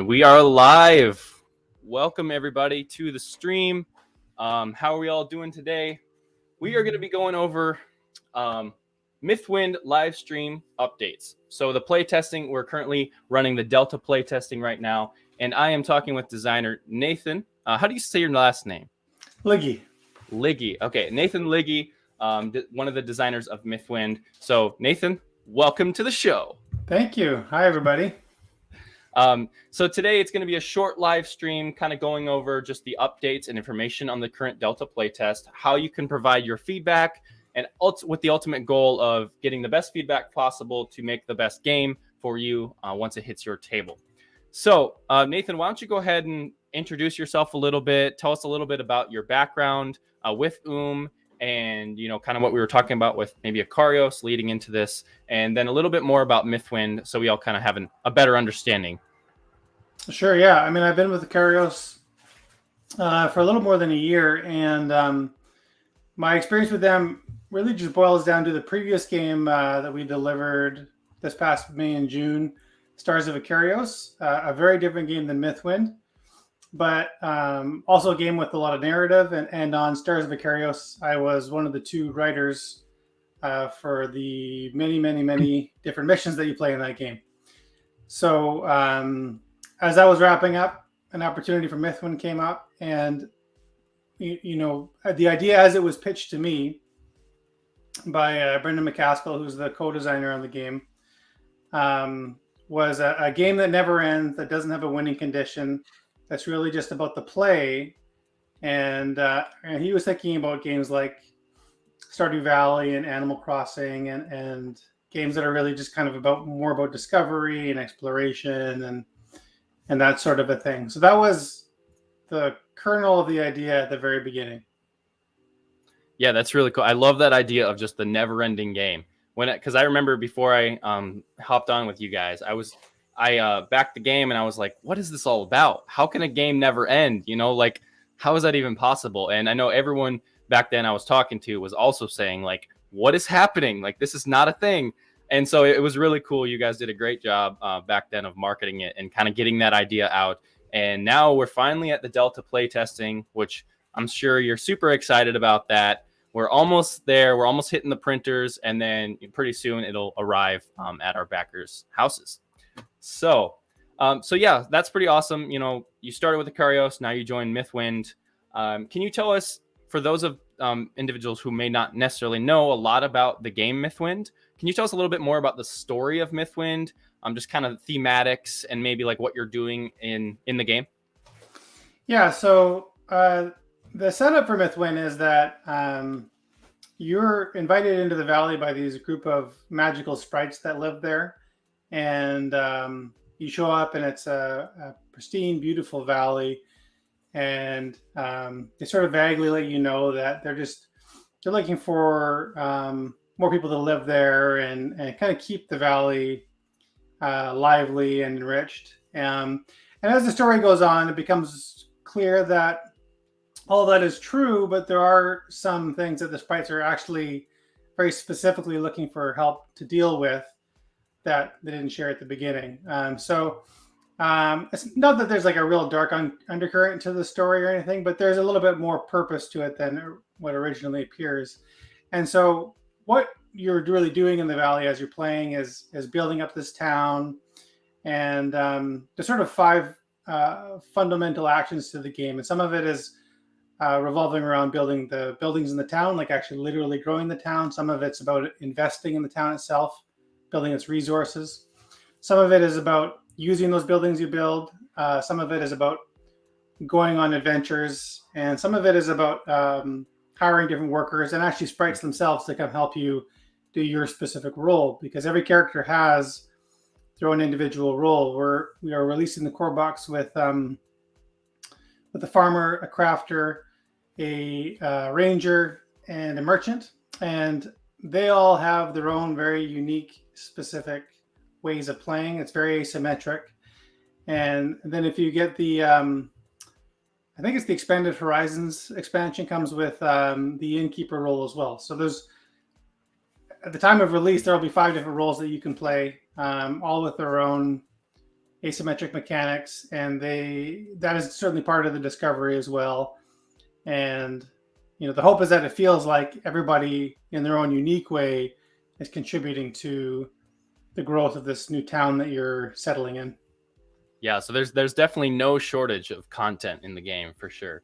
And we are live. Welcome everybody to the stream. How are we all doing today? We are going to be going over Mythwind live stream updates. So the playtesting, we're currently running the Delta Playtesting right now, and I am talking with designer Nathan. How do you say your last name? Liggy. Liggy. Okay, Nathan Liggy, one of the designers of Mythwind. So Nathan, welcome to the show. Thank you. Hi, everybody. So today it's going to be a short live stream kind of going over just the updates and information on the current Delta playtest, how you can provide your feedback, and with the ultimate goal of getting the best feedback possible to make the best game for you once it hits your table. So Nathan, why don't you go ahead and introduce yourself a little bit, tell us a little bit about your background with and kind of what we were talking about with maybe Akarios leading into this, and then a little bit more about Mythwind so we all kind of have a better understanding. Sure, yeah. I mean, I've been with Akarios for a little more than a year, and my experience with them really just boils down to the previous game that we delivered this past May and June, Stars of Akarios, a very different game than Mythwind, but also a game with a lot of narrative. And on Stars of Akarios, I was one of the two writers for the many different missions that you play in that game. So as I was wrapping up, an opportunity for Mythwind came up, and the idea as it was pitched to me by Brendan McCaskill, who's the co-designer on the game, was a game that never ends, that doesn't have a winning condition, that's really just about the play. And he was thinking about games like Stardew Valley and Animal Crossing and games that are really just kind of more about discovery and exploration and that sort of a thing. So that was the kernel of the idea at the very beginning. Yeah, that's really cool. I love that idea of just the never-ending game. Because I remember before I hopped on with you guys, I backed the game and I was like, what is this all about? How can a game never end? How is that even possible? And I know everyone back then I was talking to was also saying, like, what is happening? Like, this is not a thing. And so it was really cool. You guys did a great job back then of marketing it and kind of getting that idea out. And now we're finally at the Delta playtesting, which I'm sure you're super excited about that. We're almost there. We're almost hitting the printers, and then pretty soon it'll arrive at our backers' houses. So yeah, that's pretty awesome. You started with Akarios, now you joined Mythwind. Can you tell us, for those of individuals who may not necessarily know a lot about the game Mythwind, can you tell us a little bit more about the story of Mythwind, just kind of thematics and maybe like what you're doing in the game? Yeah, so the setup for Mythwind is that you're invited into the valley by these group of magical sprites that live there. And you show up and it's a pristine, beautiful valley. And they sort of vaguely let you know that they're looking for more people to live there and kind of keep the valley lively and enriched. And as the story goes on, it becomes clear that all that is true, but there are some things that the sprites are actually very specifically looking for help to deal with that they didn't share at the beginning. So it's not that there's like a real dark undercurrent to the story or anything, but there's a little bit more purpose to it than what originally appears. And so what you're really doing in the valley as you're playing is building up this town. And there's sort of 5 fundamental actions to the game. And some of it is revolving around building the buildings in the town, like actually literally growing the town. Some of it's about investing in the town itself, building its resources. Some of it is about using those buildings you build. Some of it is about going on adventures. And some of it is about hiring different workers and actually sprites themselves to come help you do your specific role, because every character has their own individual role. We are releasing the core box with a farmer, a crafter, a ranger, and a merchant. And they all have their own very unique, specific ways of playing. It's very asymmetric. And then if you get the, I think it's the Expanded Horizons expansion, comes with the Innkeeper role as well. So there's, at the time of release, there will be 5 different roles that you can play, all with their own asymmetric mechanics, and that is certainly part of the discovery as well. And the hope is that it feels like everybody in their own unique way is contributing to the growth of this new town that you're settling in. Yeah, so there's definitely no shortage of content in the game for sure.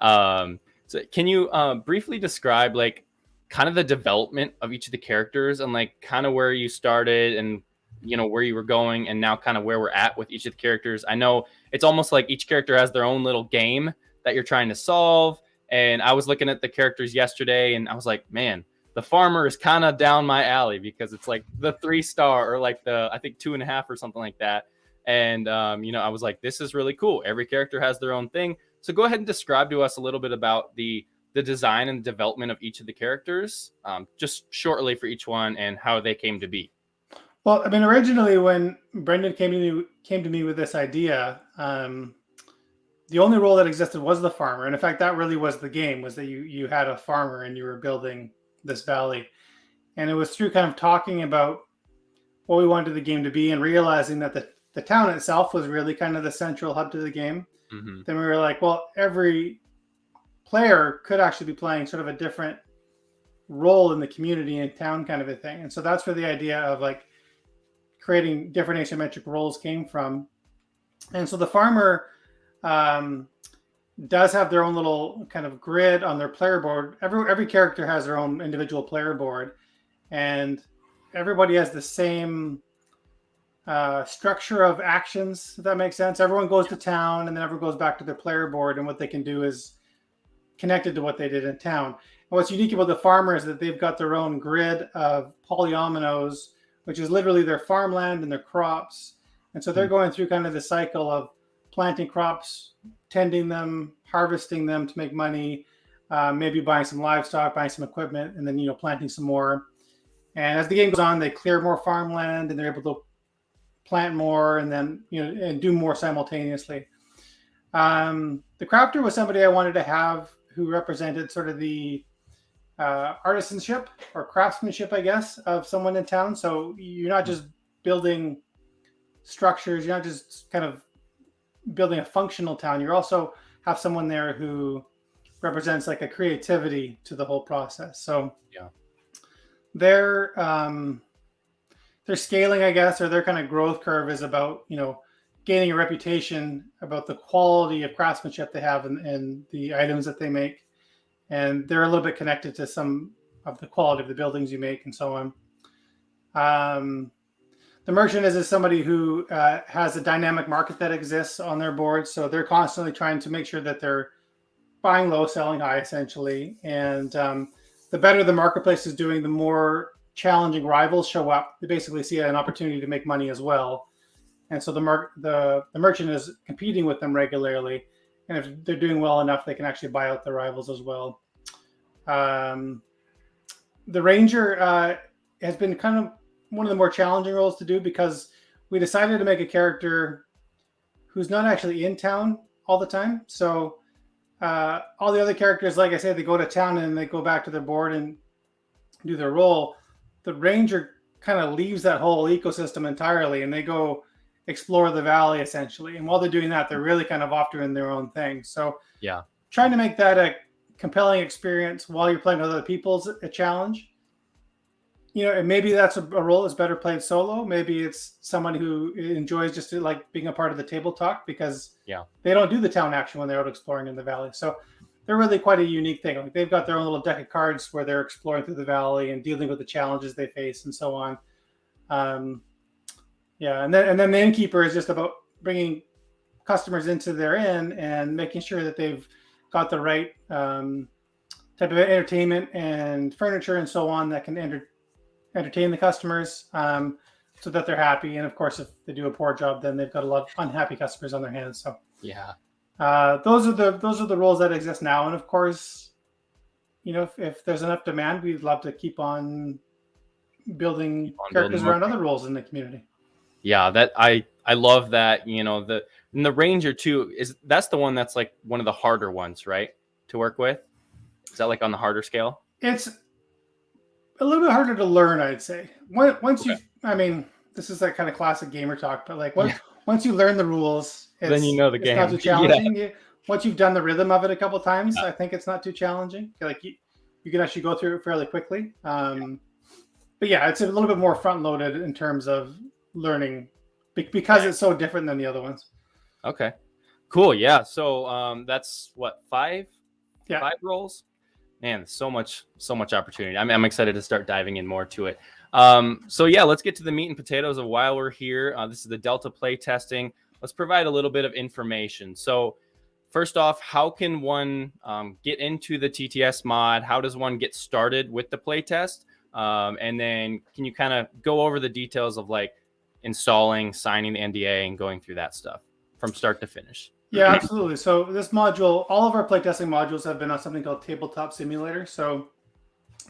So can you briefly describe like kind of the development of each of the characters and like kind of where you started and where you were going and now kind of where we're at with each of the characters? I know it's almost like each character has their own little game that you're trying to solve. And I was looking at the characters yesterday and I was like, man, the farmer is kind of down my alley because it's like the 3-star or like the, I think 2.5 or something like that. And, I was like, this is really cool. Every character has their own thing. So go ahead and describe to us a little bit about the design and development of each of the characters, just shortly for each one and how they came to be. Well, I mean, originally when Brendan came to me with this idea, the only role that existed was the farmer. And in fact, that really was the game, was that you had a farmer and you were building this valley. And it was through kind of talking about what we wanted the game to be and realizing that the town itself was really kind of the central hub to the game. Mm-hmm. Then we were like, well, every player could actually be playing sort of a different role in the community and town kind of a thing. And so that's where the idea of like creating different asymmetric roles came from. And so the farmer does have their own little kind of grid on their player board. Every character has their own individual player board, and everybody has the same structure of actions, if that makes sense. Everyone goes to town and then everyone goes back to their player board, and what they can do is connected to what they did in town. And what's unique about the farmer is that they've got their own grid of polyominoes, which is literally their farmland and their crops. And so they're going through kind of the cycle of planting crops, tending them, harvesting them to make money, maybe buying some livestock, buying some equipment, and then planting some more. And as the game goes on, they clear more farmland and they're able to plant more and then and do more simultaneously. The crafter was somebody I wanted to have who represented sort of the artisanship or craftsmanship, I guess, of someone in town. So you're not just building structures, you're not just kind of building a functional town. You also have someone there who represents like a creativity to the whole process. So yeah, their scaling, I guess, or their kind of growth curve is about gaining a reputation about the quality of craftsmanship they have and the items that they make. And they're a little bit connected to some of the quality of the buildings you make and so on. The merchant is somebody who has a dynamic market that exists on their board. So they're constantly trying to make sure that they're buying low, selling high, essentially. And the better the marketplace is doing, the more challenging rivals show up. They basically see an opportunity to make money as well. And so the merchant is competing with them regularly. And if they're doing well enough, they can actually buy out the rivals as well. The ranger has been kind of one of the more challenging roles to do because we decided to make a character who's not actually in town all the time. So all the other characters, like I said, they go to town and they go back to their board and do their role. The ranger kind of leaves that whole ecosystem entirely and they go explore the valley essentially. And while they're doing that, they're really kind of off doing their own thing. So yeah, trying to make that a compelling experience while you're playing with other people's a challenge. And maybe that's a role that's better played solo. Maybe it's someone who enjoys just like being a part of the table talk because they don't do the town action when they're out exploring in the valley. So they're really quite a unique thing. Like they've got their own little deck of cards where they're exploring through the valley and dealing with the challenges they face and so on. And then the innkeeper is just about bringing customers into their inn and making sure that they've got the right type of entertainment and furniture and so on that can entertain the customers so that they're happy. And of course, if they do a poor job, then they've got a lot of unhappy customers on their hands. So yeah, those are the roles that exist now. And of course, if there's enough demand, we'd love to keep on building characters around other roles in the community. Yeah, that I love that. The ranger too that's the one that's like one of the harder ones, right, to work with. Is that like on the harder scale? It's a little bit harder to learn, I'd say. Once I mean, this is that kind of classic gamer talk, but like once once you learn the rules, then you know the it's game. not too challenging. Once you've done the rhythm of it a couple times, I think it's not too challenging. Like you can actually go through it fairly quickly. But yeah, it's a little bit more front loaded in terms of learning because it's so different than the other ones. Okay, cool. Yeah. So that's what, 5 roles. Man, so much opportunity. I'm excited to start diving in more to it. So yeah, let's get to the meat and potatoes of while we're here. This is the Delta Playtesting. Let's provide a little bit of information. So first off, how can one get into the TTS mod? How does one get started with the playtest? And then can you kind of go over the details of like installing, signing the NDA, and going through that stuff from start to finish? Yeah, absolutely. So this module, all of our playtesting modules have been on something called Tabletop Simulator. So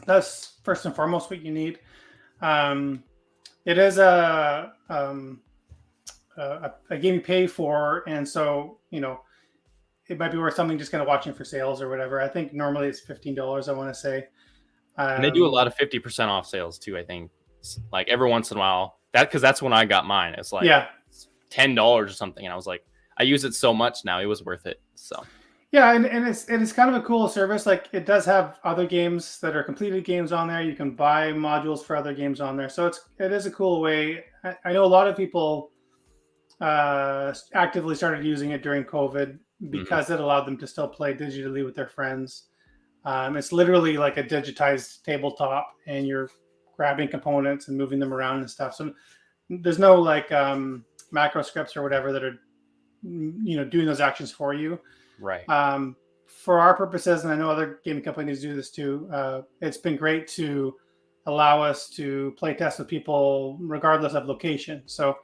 that's first and foremost what you need. It is a game you pay for, and so it might be worth something just kind of watching for sales or whatever. I think normally it's $15. I want to say. And they do a lot of 50% off sales too. I think like every once in a while, because that's when I got mine. It's like $10 or something, and I was like, I use it so much now, it was worth it. So yeah, and it's kind of a cool service. Like it does have other games that are completed games on there. You can buy modules for other games on there. So it is a cool way. I know a lot of people actively started using it during COVID because it allowed them to still play digitally with their friends. It's literally like a digitized tabletop, and you're grabbing components and moving them around and stuff. So there's no like macro scripts or whatever that are doing those actions for you. Right. For our purposes, and I know other gaming companies do this too, it's been great to allow us to play test with people regardless of location. So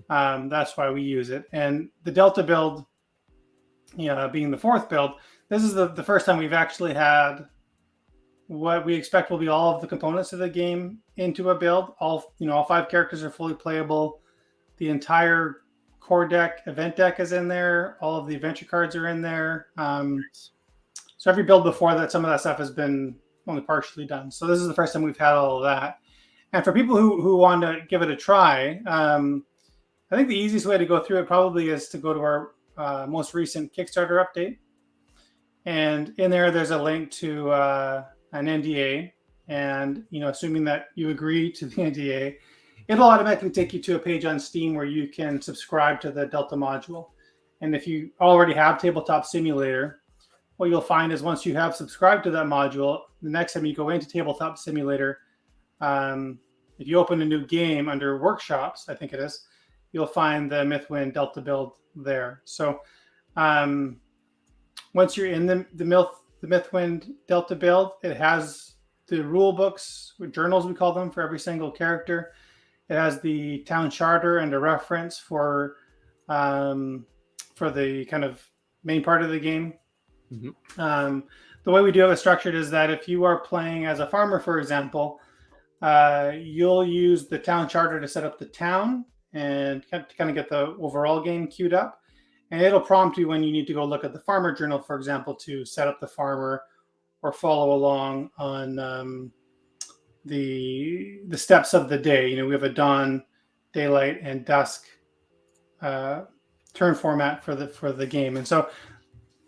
that's why we use it. And the Delta build, being the 4th build, this is the first time we've actually had what we expect will be all of the components of the game into a build. All 5 characters are fully playable. The entire core deck, event deck is in there. All of the adventure cards are in there. So every build before that, some of that stuff has been only partially done. So this is the first time we've had all of that. And for people who want to give it a try, I think the easiest way to go through it probably is to go to our most recent Kickstarter update. And in there's a link to an NDA. And, assuming that you agree to the NDA, it'll automatically take you to a page on Steam where you can subscribe to the Delta module. And if you already have Tabletop Simulator, what you'll find is once you have subscribed to that module, the next time you go into Tabletop Simulator, if you open a new game under Workshops, I think it is, you'll find the Mythwind Delta build there. So once you're in the Mythwind Delta build, it has the rule books, journals we call them, for every single character. It has the town charter and a reference for the kind of main part of the game. The way we do have it structured is that if you are playing as a farmer, for example, you'll use the town charter to set up the town and kind of get the overall game queued up. And it'll prompt you when you need to go look at the farmer journal, for example, to set up the farmer or follow along on the steps of the day. We have a dawn, daylight, and dusk turn format for the game, and so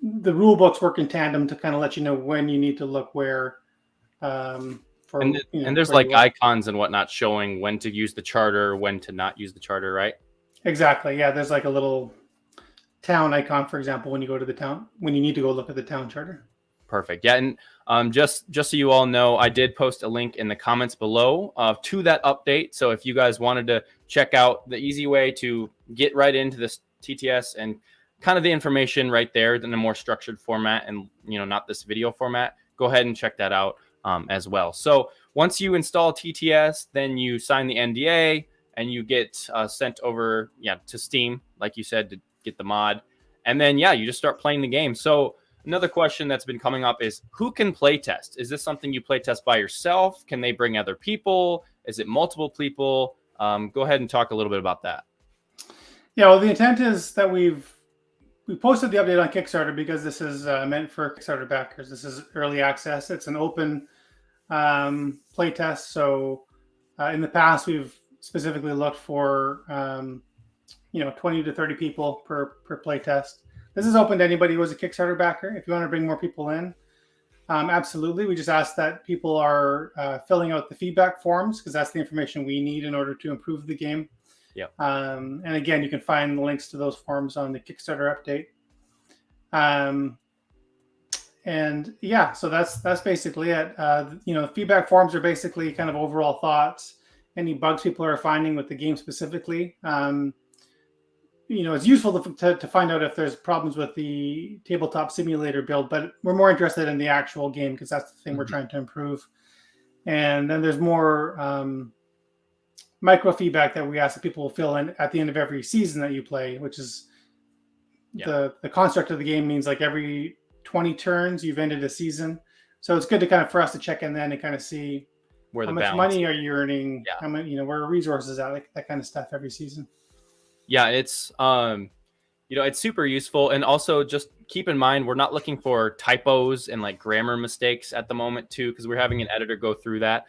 the rule books work in tandem to kind of let you know when you need to look where. And there's like icons and whatnot showing when to use the charter, when to not use the charter, right? Exactly. Yeah, there's like a little town icon, for example, when you go to the town, when you need to go look at the town charter. Perfect. Yeah, and just so you all know, I did post a link in the comments below to that update. So if you guys wanted to check out the easy way to get right into this TTS and kind of the information right there in a more structured format and not this video format, go ahead and check that out as well. So once you install TTS, then you sign the NDA and you get sent over to Steam, like you said, to get the mod. And then you just start playing the game. So another question that's been coming up is, who can play test? Is this something you play test by yourself? Can they bring other people? Is it multiple people? Go ahead and talk a little bit about that. Yeah, well, the intent is that we posted the update on Kickstarter because this is meant for Kickstarter backers. This is early access. It's an open play test. So in the past, we've specifically looked for 20 to 30 people per playtest. This is open to anybody who was a Kickstarter backer. If you want to bring more people in, absolutely. We just ask that people are filling out the feedback forms because that's the information we need in order to improve the game. Yeah. And again, you can find the links to those forms on the Kickstarter update. And yeah, so that's basically it. Feedback forms are basically kind of overall thoughts, any bugs people are finding with the game specifically. It's useful to find out if there's problems with the tabletop simulator build, but we're more interested in the actual game because that's the thing we're trying to improve. And then there's more micro feedback that we ask that people will fill in at the end of every season that you play, which is the construct of the game means like every 20 turns you've ended a season. So it's good to for us to check in then and kind of see where how much money are you earning, how many, where are resources at, like that kind of stuff every season. Yeah, it's it's super useful. And also just keep in mind, we're not looking for typos and like grammar mistakes at the moment too, because we're having an editor go through that.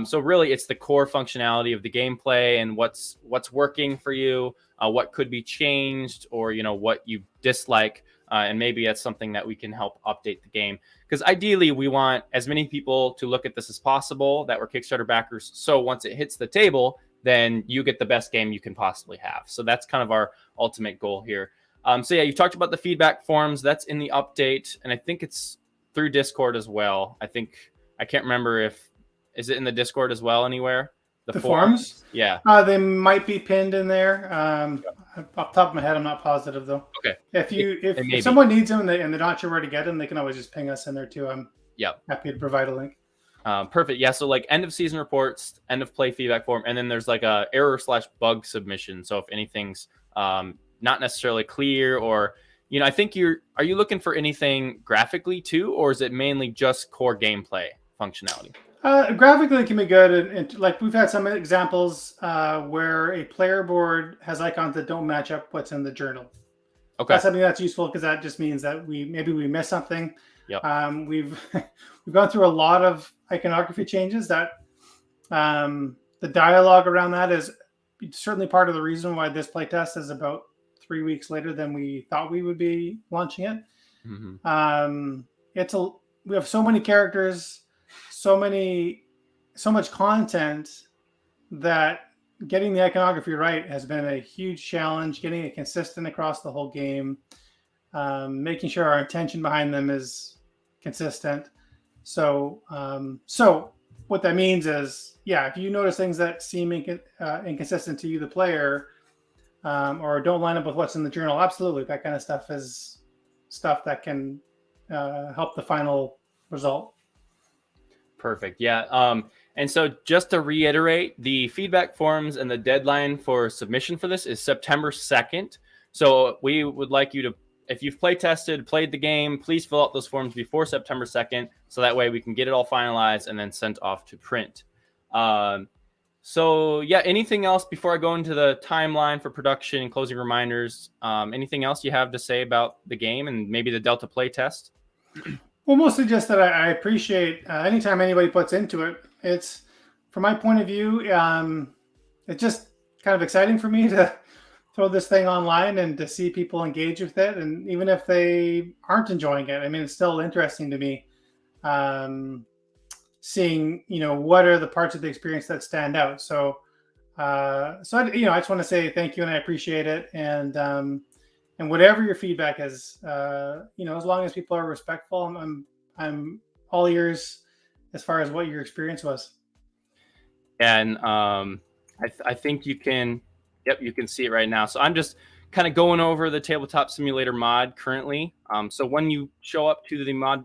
So really it's the core functionality of the gameplay and what's working for you, what could be changed, or what you dislike, and maybe that's something that we can help update the game, because ideally we want as many people to look at this as possible that were Kickstarter backers, so once it hits the table, then you get the best game you can possibly have. So that's kind of our ultimate goal here. So yeah, you talked about the feedback forms. That's in the update, and I think it's through Discord as well. I can't remember is it in the Discord as well anywhere? The forms? Yeah. They might be pinned in there. Off the top of my head, I'm not positive though. Okay. If someone needs them and they're not sure where to get them, they can always just ping us in there too. I'm happy to provide a link. Perfect. Yeah. So like end of season reports, end of play feedback form, and then there's like a error/bug submission. So if anything's not necessarily clear, or I think are you looking for anything graphically too, or is it mainly just core gameplay functionality? Graphically can be good, and like we've had some examples where a player board has icons that don't match up what's in the journal. Okay, that's something that's useful because that just means that we missed something. Yep. We've gone through a lot of iconography changes. That the dialogue around that is certainly part of the reason why this playtest is about 3 weeks later than we thought we would be launching it. Mm-hmm. We have so many characters, so much content that getting the iconography right has been a huge challenge. Getting it consistent across the whole game, making sure our intention behind them is consistent. So what that means is, if you notice things that seem inconsistent to you, the player, or don't line up with what's in the journal, absolutely, that kind of stuff is stuff that can help the final result. Perfect. Yeah. And so just to reiterate, the feedback forms and the deadline for submission for this is September 2nd. So we would like you to, if you've played the game, please fill out those forms before September 2nd. So that way we can get it all finalized and then sent off to print. So yeah, anything else before I go into the timeline for production and closing reminders? Anything else you have to say about the game and maybe the Delta Playtest? Well, mostly just that I appreciate anytime anybody puts into it. It's, from my point of view, it's just kind of exciting for me to throw this thing online and to see people engage with it. And even if they aren't enjoying it, I mean, it's still interesting to me seeing, what are the parts of the experience that stand out. So I just want to say thank you and I appreciate it. And whatever your feedback is, as long as people are respectful, I'm all ears as far as what your experience was. And I think you can see it right now. So I'm just kind of going over the Tabletop Simulator mod currently. So when you show up to the mod,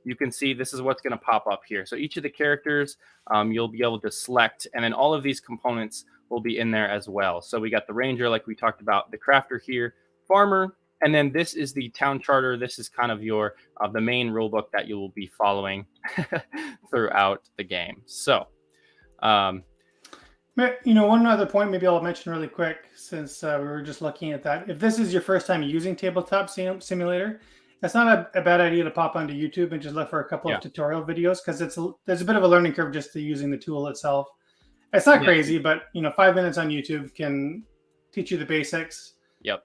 you can see this is what's going to pop up here. So each of the characters you'll be able to select, and then all of these components will be in there as well. So we got the Ranger, like we talked about, the Crafter here, Farmer, and then this is the Town Charter. This is kind of your the main rule book that you will be following throughout the game. So one other point maybe I'll mention really quick, since we were just looking at that. If this is your first time using Tabletop Simulator, it's not a bad idea to pop onto YouTube and just look for a couple of tutorial videos, because there's a bit of a learning curve just to using the tool itself. It's not crazy, but 5 minutes on YouTube can teach you the basics. Yep.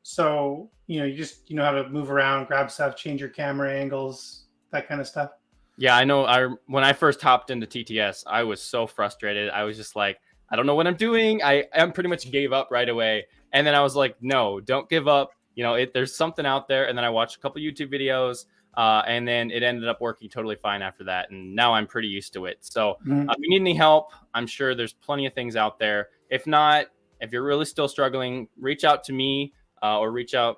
So you just how to move around, grab stuff, change your camera angles, that kind of stuff. Yeah, I know. When I first hopped into TTS, I was so frustrated. I was just like, I don't know what I'm doing. I pretty much gave up right away. And then I was like, no, don't give up. There's something out there. And then I watched a couple YouTube videos, and then it ended up working totally fine after that. And now I'm pretty used to it. So if you need any help, I'm sure there's plenty of things out there. If not, if you're really still struggling, reach out to me, or reach out.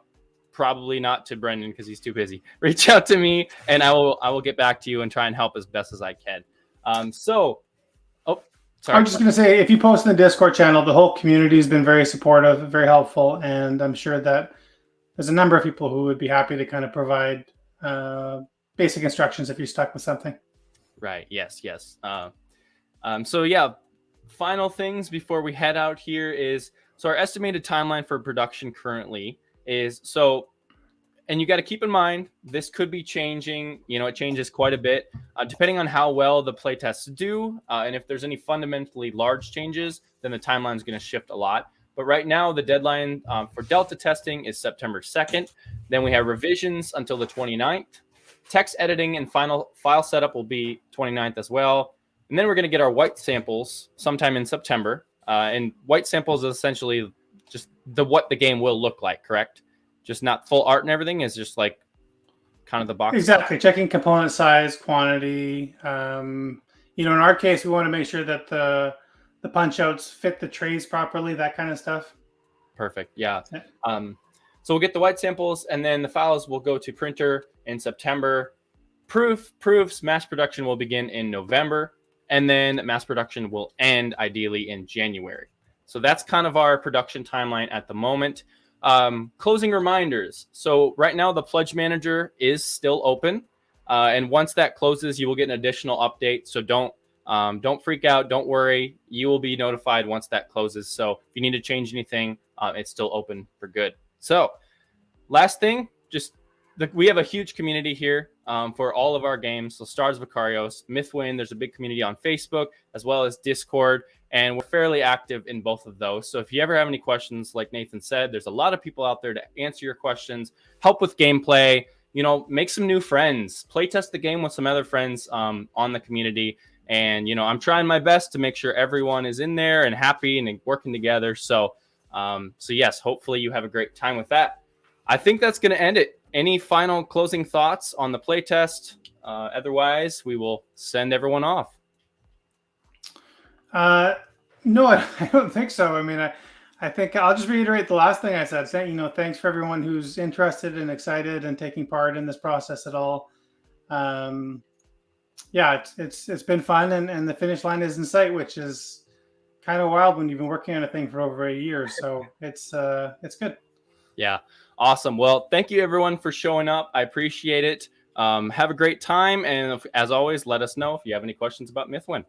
Probably not to Brendan because he's too busy. Reach out to me and I will get back to you and try and help as best as I can. Sorry. I'm just going to say, if you post in the Discord channel, the whole community has been very supportive, very helpful, and I'm sure that there's a number of people who would be happy to kind of provide basic instructions if you're stuck with something. Right. Yes. So yeah, final things before we head out here is, so our estimated timeline for production currently is and you got to keep in mind, this could be changing. It changes quite a bit depending on how well the playtests do. And if there's any fundamentally large changes, then the timeline is going to shift a lot. But right now, the deadline for Delta testing is September 2nd. Then we have revisions until the 29th. Text editing and final file setup will be 29th as well. And then we're going to get our white samples sometime in September. And white samples is essentially just what the game will look like, correct? Just not full art and everything, is just like kind of the box. Exactly. Checking component size, quantity. In our case, we want to make sure that the punch outs fit the trays properly, that kind of stuff. Perfect. Yeah. So we'll get the white samples, and then the files will go to printer in September. Proofs, mass production will begin in November, and then mass production will end ideally in January. So that's kind of our production timeline at the moment. Closing reminders. So right now the pledge manager is still open. And once that closes, you will get an additional update. So don't freak out. Don't worry. You will be notified once that closes. So if you need to change anything, it's still open for good. So last thing, we have a huge community here for all of our games. So Stars of Vicarios, Mythwind, there's a big community on Facebook as well as Discord. And we're fairly active in both of those. So if you ever have any questions, like Nathan said, there's a lot of people out there to answer your questions, help with gameplay, make some new friends, play test the game with some other friends on the community. And, I'm trying my best to make sure everyone is in there and happy and working together. So yes, hopefully you have a great time with that. I think that's going to end it. Any final closing thoughts on the playtest? Otherwise, we will send everyone off. No, I don't think so. I mean, I think I'll just reiterate the last thing I said. Saying, thanks for everyone who's interested and excited and taking part in this process at all. Yeah, it's been fun, and the finish line is in sight, which is kind of wild when you've been working on a thing for over a year. So it's good. Yeah, awesome. Well, thank you everyone for showing up. I appreciate it. Have a great time, and as always, let us know if you have any questions about Mythwind.